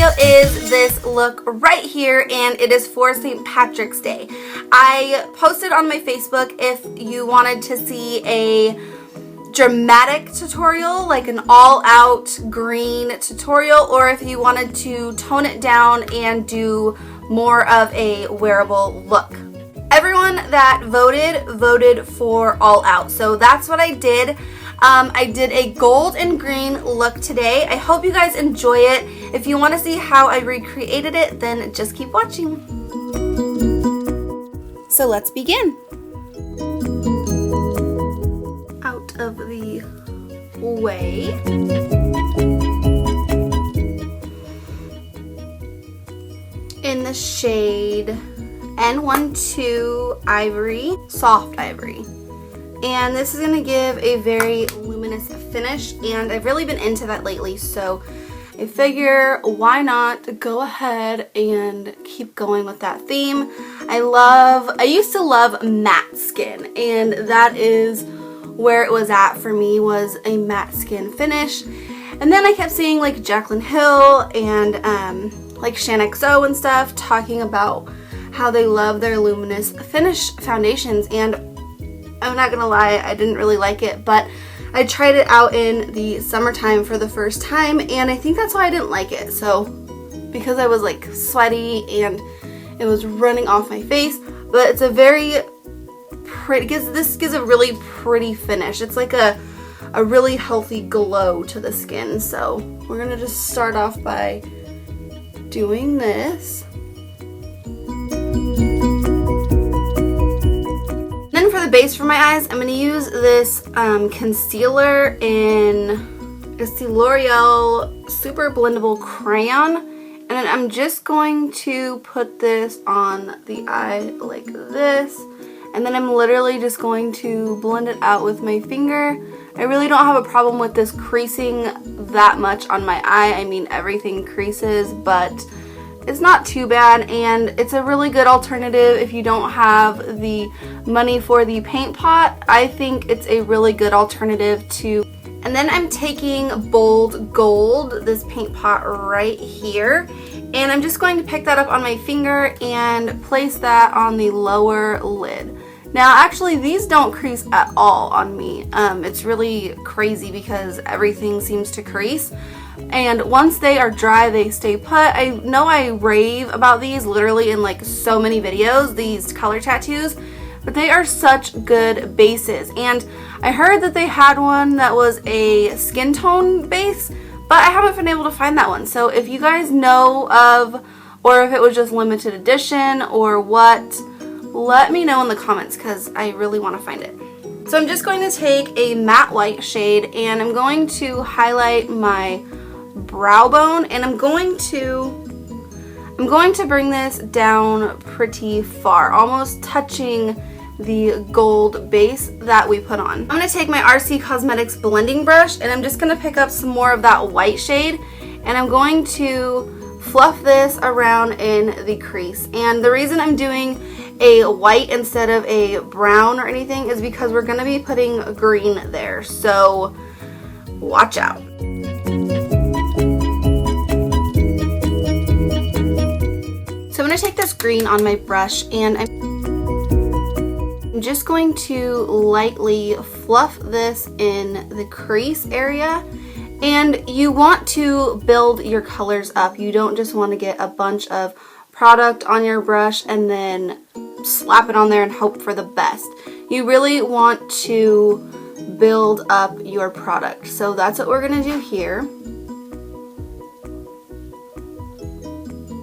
video is this look right here, and it is for St. Patrick's Day. I posted on my Facebook if you wanted to see a dramatic tutorial, like an all-out green tutorial, or if you wanted to tone it down and do more of a wearable look. Everyone that voted for all out, so that's what I did. I did a gold and green look today. I hope you guys enjoy it. If you want to see how I recreated it, then just keep watching. So let's begin. Out of the way. In the shade N12 Ivory, Soft Ivory. And this is going to give a very luminous finish, and I've really been into that lately, so I figure why not go ahead and keep going with that theme. I used to love matte skin, and that is where it was at for me, was a matte skin finish. And then I kept seeing like Jaclyn Hill and like ShanXO and stuff talking about how they love their luminous finish foundations, and I'm not gonna lie, I didn't really like it, but I tried it out in the summertime for the first time, and I think that's why I didn't like it. So because I was like sweaty and it was running off my face, but it's a very pretty, this gives a really pretty finish. It's like a really healthy glow to the skin. So we're gonna just start off by doing this. Then for the base for my eyes, I'm going to use this concealer in it's the L'Oreal Super Blendable Crayon, and then I'm just going to put this on the eye like this, and then I'm literally just going to blend it out with my finger. I really don't have a problem with this creasing that much on my eye. I mean, everything creases, but it's not too bad, and it's a really good alternative if you don't have the money for the paint pot. I think it's a really good alternative to. And then I'm taking Bold Gold, this paint pot right here, and I'm just going to pick that up on my finger and place that on the lower lid. Now actually these don't crease at all on me. It's really crazy because everything seems to crease. And once they are dry, they stay put. I know I rave about these literally in like so many videos, these color tattoos, but they are such good bases. And I heard that they had one that was a skin tone base, but I haven't been able to find that one. So if you guys know of, or if it was just limited edition or what, let me know in the comments because I really want to find it. So I'm just going to take a matte white shade, and I'm going to highlight my brow bone, and I'm going to bring this down pretty far, almost touching the gold base that we put on. I'm going to take my RC Cosmetics blending brush, and I'm just going to pick up some more of that white shade, and I'm going to fluff this around in the crease. And the reason I'm doing a white instead of a brown or anything is because we're going to be putting green there, so watch out. So I'm going to take this green on my brush, and I'm just going to lightly fluff this in the crease area. And you want to build your colors up. You don't just want to get a bunch of product on your brush and then slap it on there and hope for the best. You really want to build up your product. So that's what we're going to do here.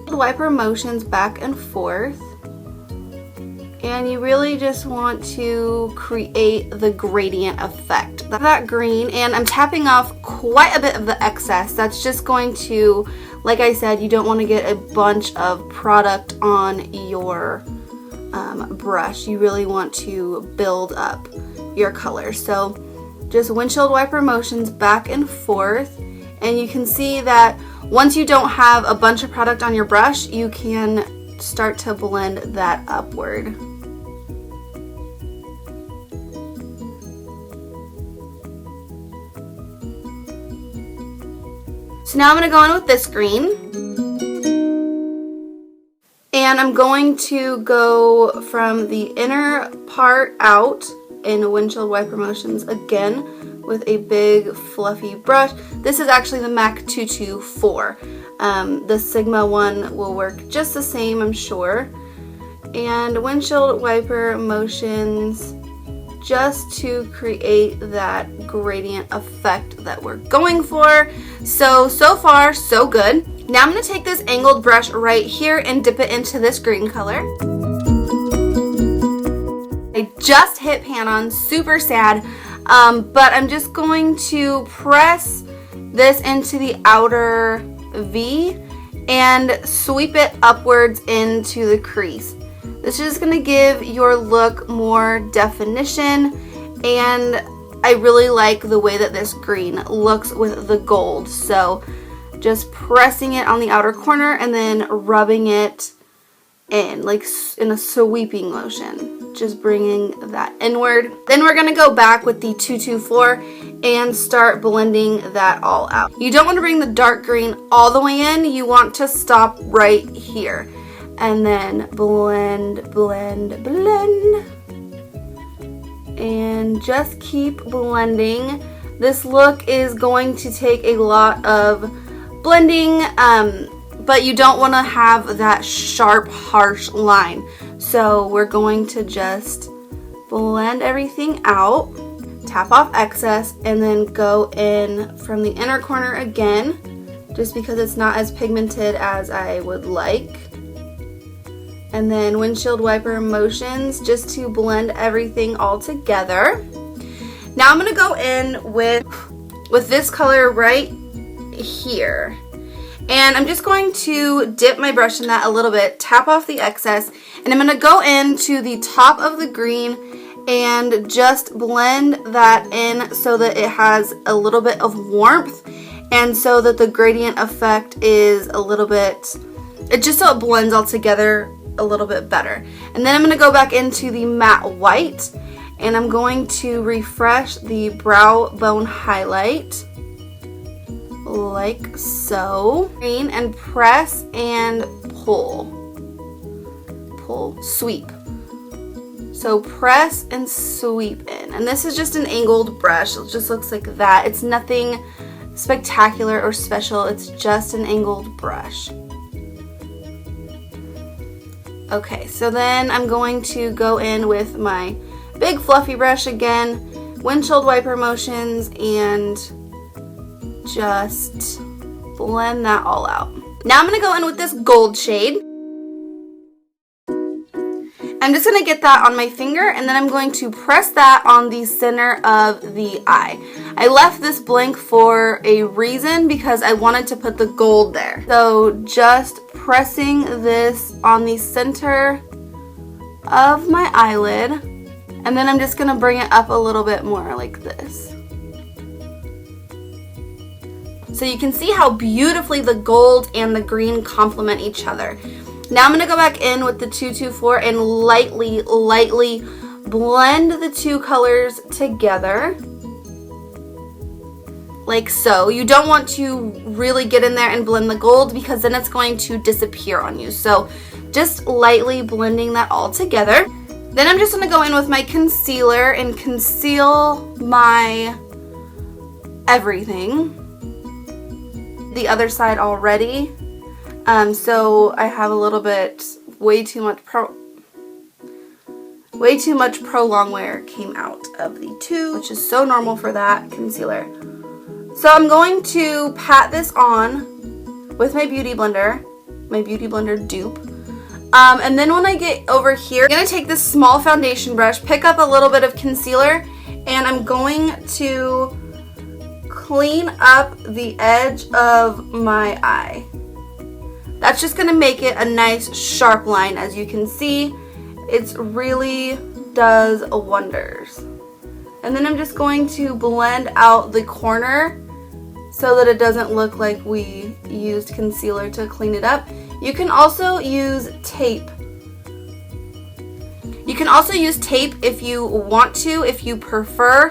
Wiper motions back and forth, and you really just want to create the gradient effect. That green, and I'm tapping off quite a bit of the excess. That's just going to, like I said, you don't want to get a bunch of product on your brush. You really want to build up your color. So just windshield wiper motions back and forth, and you can see that once you don't have a bunch of product on your brush, you can start to blend that upward. So now I'm going to go in with this green. And I'm going to go from the inner part out in windshield wiper motions again with a big fluffy brush. This is actually the MAC 224. The Sigma one will work just the same, I'm sure. And windshield wiper motions just to create that gradient effect that we're going for. So far, so good. Now I'm going to take this angled brush right here and dip it into this green color. I just hit pan on, super sad, but I'm just going to press this into the outer V and sweep it upwards into the crease. This is just going to give your look more definition, and I really like the way that this green looks with the gold. So just pressing it on the outer corner and then rubbing it in, like in a sweeping motion, just bringing that inward. Then we're going to go back with the 224 and start blending that all out. You don't want to bring the dark green all the way in. You want to stop right here. And then blend, blend, blend. And just keep blending. This look is going to take a lot of blending, but you don't want to have that sharp, harsh line. So we're going to just blend everything out, tap off excess, and then go in from the inner corner again, just because it's not as pigmented as I would like. And then windshield wiper motions just to blend everything all together. Now I'm going to go in with this color right here. And I'm just going to dip my brush in that a little bit, tap off the excess, and I'm going to go into the top of the green and just blend that in so that it has a little bit of warmth, and so that the gradient effect is a little bit, just so it blends all together a little bit better. And then I'm going to go back into the matte white, and I'm going to refresh the brow bone highlight like so, and press and pull, sweep. So press and sweep in, and this is just an angled brush. It just looks like that. It's nothing spectacular or special, it's just an angled brush. Okay, so then I'm going to go in with my big fluffy brush again, windshield wiper motions, and just blend that all out. Now I'm going to go in with this gold shade. I'm just going to get that on my finger, and then I'm going to press that on the center of the eye. I left this blank for a reason, because I wanted to put the gold there. So just pressing this on the center of my eyelid, and then I'm just going to bring it up a little bit more like this. So you can see how beautifully the gold and the green complement each other. Now I'm going to go back in with the 224 and lightly blend the two colors together. Like so. You don't want to really get in there and blend the gold, because then it's going to disappear on you. So just lightly blending that all together. Then I'm just going to go in with my concealer and conceal my everything. The other side already. So I have a little bit, way too much prolong wear came out of the tube, which is so normal for that concealer. So I'm going to pat this on with my Beauty Blender dupe. And then when I get over here, I'm going to take this small foundation brush, pick up a little bit of concealer, and I'm going to clean up the edge of my eye. That's just going to make it a nice sharp line. As you can see, it really does wonders. And then I'm just going to blend out the corner so that it doesn't look like we used concealer to clean it up. You can also use tape. You can also use tape if you want to, if you prefer,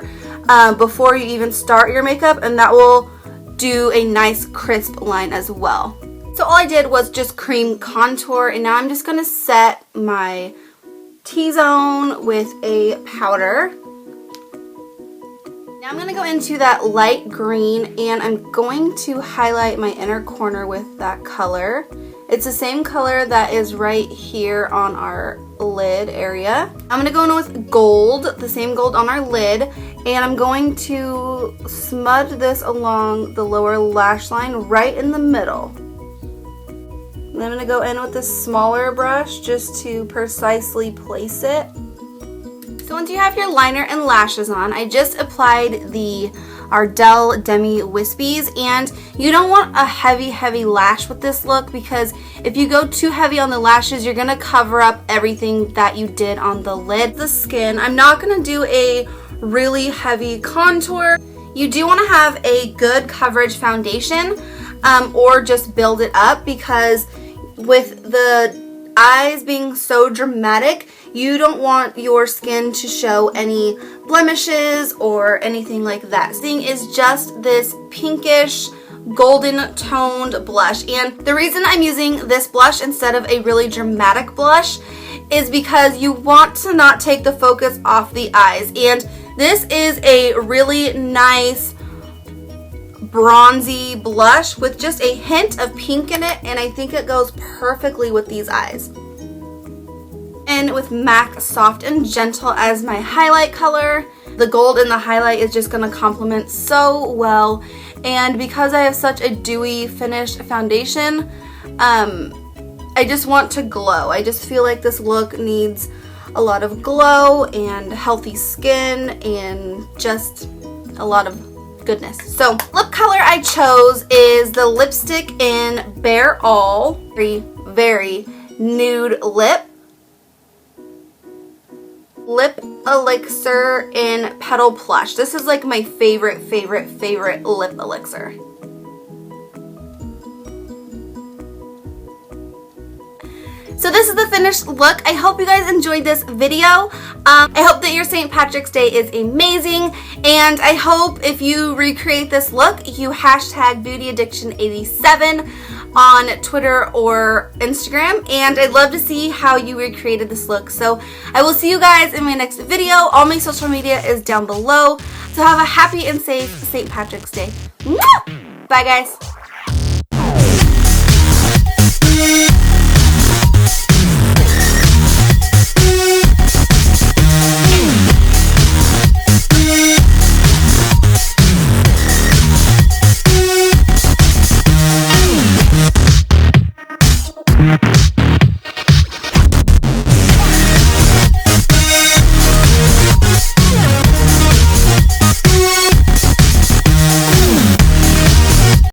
before you even start your makeup, and that will do a nice crisp line as well. So all I did was just cream contour, and now I'm just gonna set my T-zone with a powder. Now I'm going to go into that light green, and I'm going to highlight my inner corner with that color. It's the same color that is right here on our lid area. I'm going to go in with gold, the same gold on our lid, and I'm going to smudge this along the lower lash line right in the middle. And I'm going to go in with this smaller brush just to precisely place it. So once you have your liner and lashes on, I just applied the Ardell Demi Wispies, and you don't want a heavy lash with this look, because if you go too heavy on the lashes, you're gonna cover up everything that you did on the lid. The skin, I'm not gonna do a really heavy contour. You do wanna have a good coverage foundation, or just build it up, because with the eyes being so dramatic, you don't want your skin to show any blemishes or anything like that. This thing is just this pinkish golden toned blush, and the reason I'm using this blush instead of a really dramatic blush is because you want to not take the focus off the eyes, and this is a really nice bronzy blush with just a hint of pink in it, and I think it goes perfectly with these eyes. And with MAC Soft and Gentle as my highlight color. The gold in the highlight is just going to complement so well, and because I have such a dewy finished foundation, I just want to glow. I just feel like this look needs a lot of glow and healthy skin and just a lot of goodness. So lip color I chose is the lipstick in Bare All, very nude lip elixir in Petal Plush. This is like my favorite lip elixir. So this is the finished look. I hope you guys enjoyed this video. I hope that your St. Patrick's Day is amazing, and I hope if you recreate this look, you hashtag BeautyAddiction87 on Twitter or Instagram, and I'd love to see how you recreated this look. So I will see you guys in my next video. All my social media is down below. So have a happy and safe St. Patrick's Day. Bye guys.